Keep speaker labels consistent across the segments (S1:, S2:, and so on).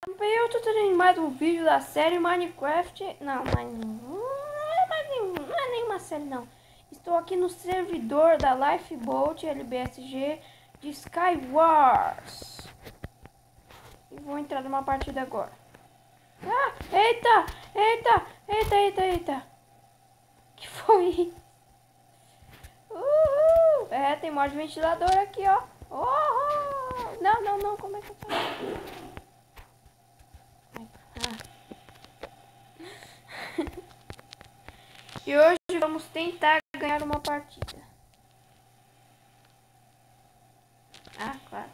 S1: Eu tô trazendo mais um vídeo da série Minecraft. Não, mas não é nenhuma série não. Estou aqui no servidor da Lifeboat LBSG de Skywars. E vou entrar numa partida agora. Ah, eita! Eita! Eita, eita, eita! Que foi? É, tem mod ventilador aqui, ó. Oh! Não, não, não, como é que eu faço? E hoje vamos tentar ganhar uma partida. Ah, claro.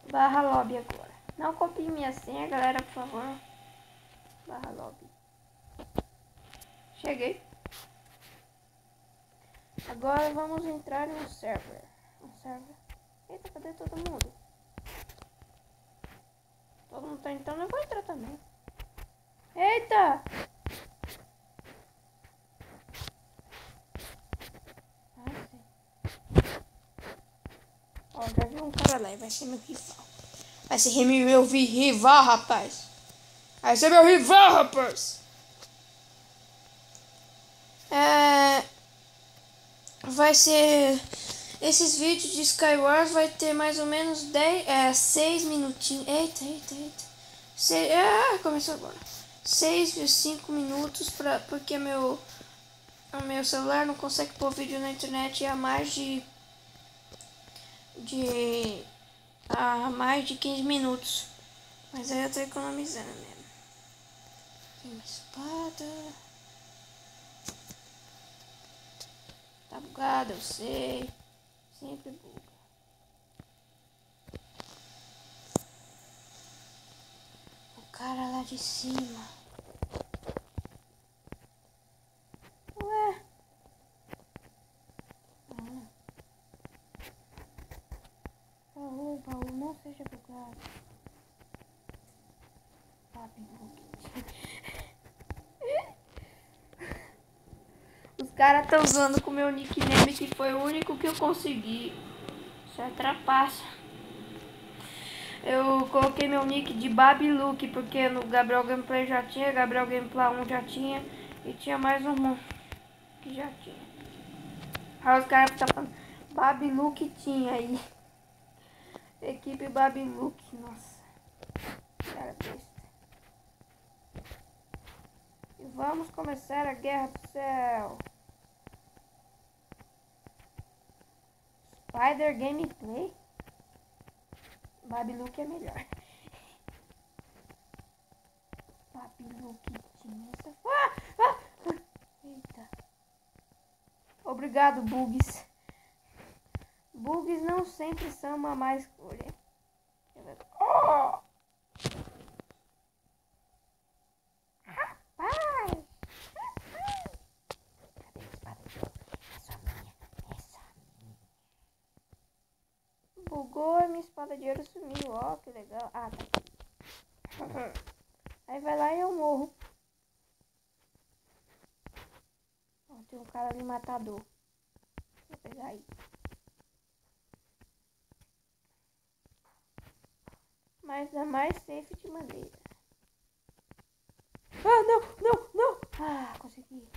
S1: Barra lobby agora. Não copie minha senha, galera, por favor. Barra lobby. Cheguei. Agora vamos entrar em um server. Eita, cadê todo mundo? Todo mundo tá entrando, eu vou entrar também. Eita! Ó, já vi um cara lá e vai ser meu rival. Vai ser meu rival, rapaz. Vai ser meu rival, rapaz. Vai ser... Esses vídeos de Skywars vai ter mais ou menos 6 minutinhos. Eita. Começou agora. 6 e 5 minutos porque o meu celular não consegue pôr vídeo na internet há mais de 15 minutos. Mas aí eu tô economizando mesmo. Tem uma espada. Tá bugado, eu sei. Sempre buga. O cara lá de cima. Ué. Baú, não seja bugado. Os caras estão usando com o meu nickname, que foi o único que eu consegui. Isso é trapaça. Eu coloquei meu nick de Babiluke, porque no Gabriel Gameplay já tinha, Gabriel Gameplay 1 já tinha, e tinha mais um que já tinha. Aí os caras estão falando, Babiluke tinha aí. Equipe Babiluke, nossa. Cara besta. E vamos começar a guerra do céu. Spider Gameplay. Babiluke é melhor. Babiluke tinha essa... Eita. Obrigado, bugs. Bugs não sempre são uma má escolha. Oh! Rapaz! Cadê a espada? Essa minha. Bugou e minha espada de ouro sumiu. Ó, que legal. Ah, tá aqui. Aí vai lá e eu morro. Ó, tem um cara ali matador. Vou pegar aí. Mas da mais safe de maneira. Ah, não! Ah, consegui.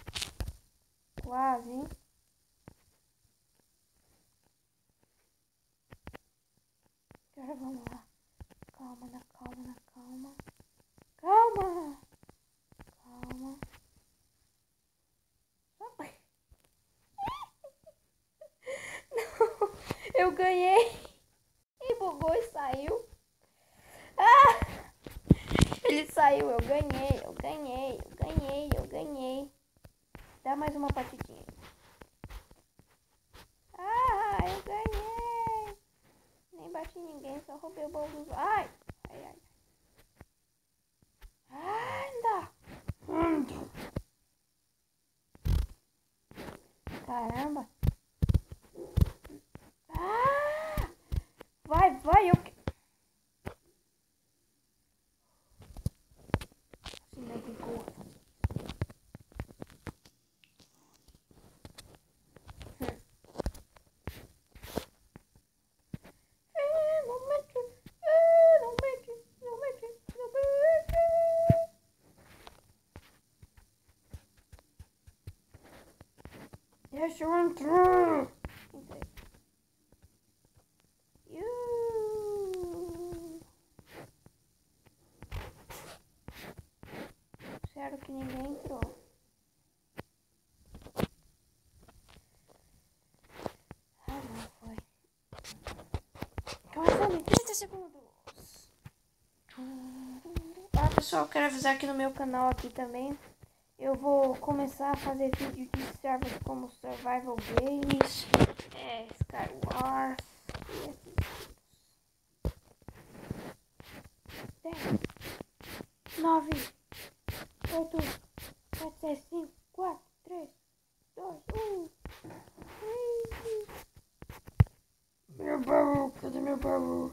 S1: Quase, hein? Agora vamos lá. Calma. Não, eu ganhei. E bugou e saiu. Ah! Ele saiu, eu ganhei. Dá mais uma partidinha. Ah, eu ganhei. Nem bati em ninguém, só roubei o baú dos... Ai. Anda. Caramba. Ah! Vai, eu... Deixa eu entrar. Entrei. Sério que ninguém entrou. Ah, não foi. Calma, 30 segundos. Ah, pessoal, quero avisar que no meu canal aqui também eu vou começar a fazer vídeo de servers como Survival Games, Skywars e esses tipos. 10, 9, 8, 7, 6, 5, 4, 3, 2, 1. Meu baú, cadê meu baú?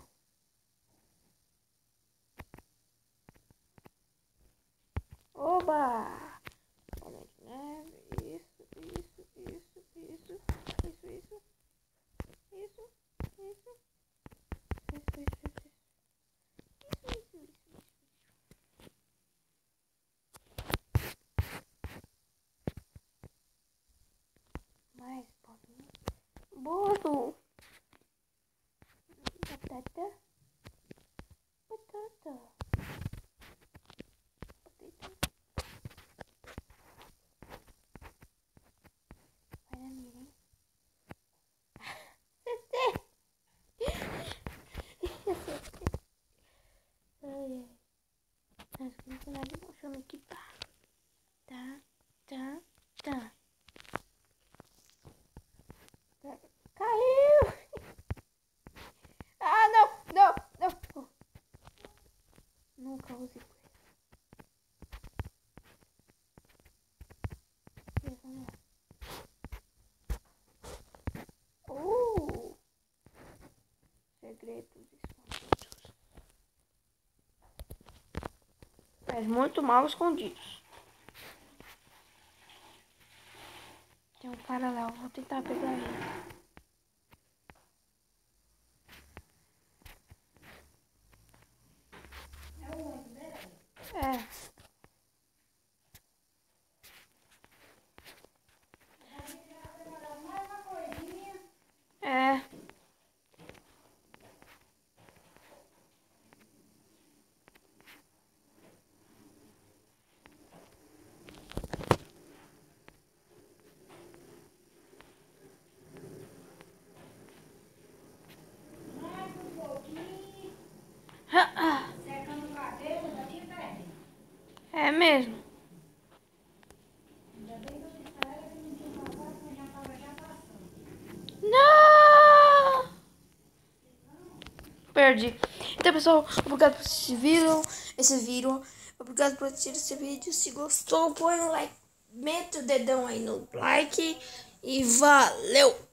S1: Oba! Homem de neve, isso. Mais bolinha. Bolo! Batata. Vai na mira, hein? Ai, mas que não tem nada, deixa eu me equipar. Tá. Caiu! Ah, não! Nunca use coisa. Segredos escondidos. Mas muito mal escondidos. Tem um paralelo, vou tentar pegar ele. É.
S2: Secando o cabelo da tia Pérez.
S1: É mesmo.
S2: Ainda bem que eu disse pra ela que não tinha passado, mas já estava já passando.
S1: Não! Perdi. Então, pessoal, obrigado por assistir esse vídeo. Obrigado por assistir esse vídeo. Se gostou, põe um like. Mete o dedão aí no like. E valeu!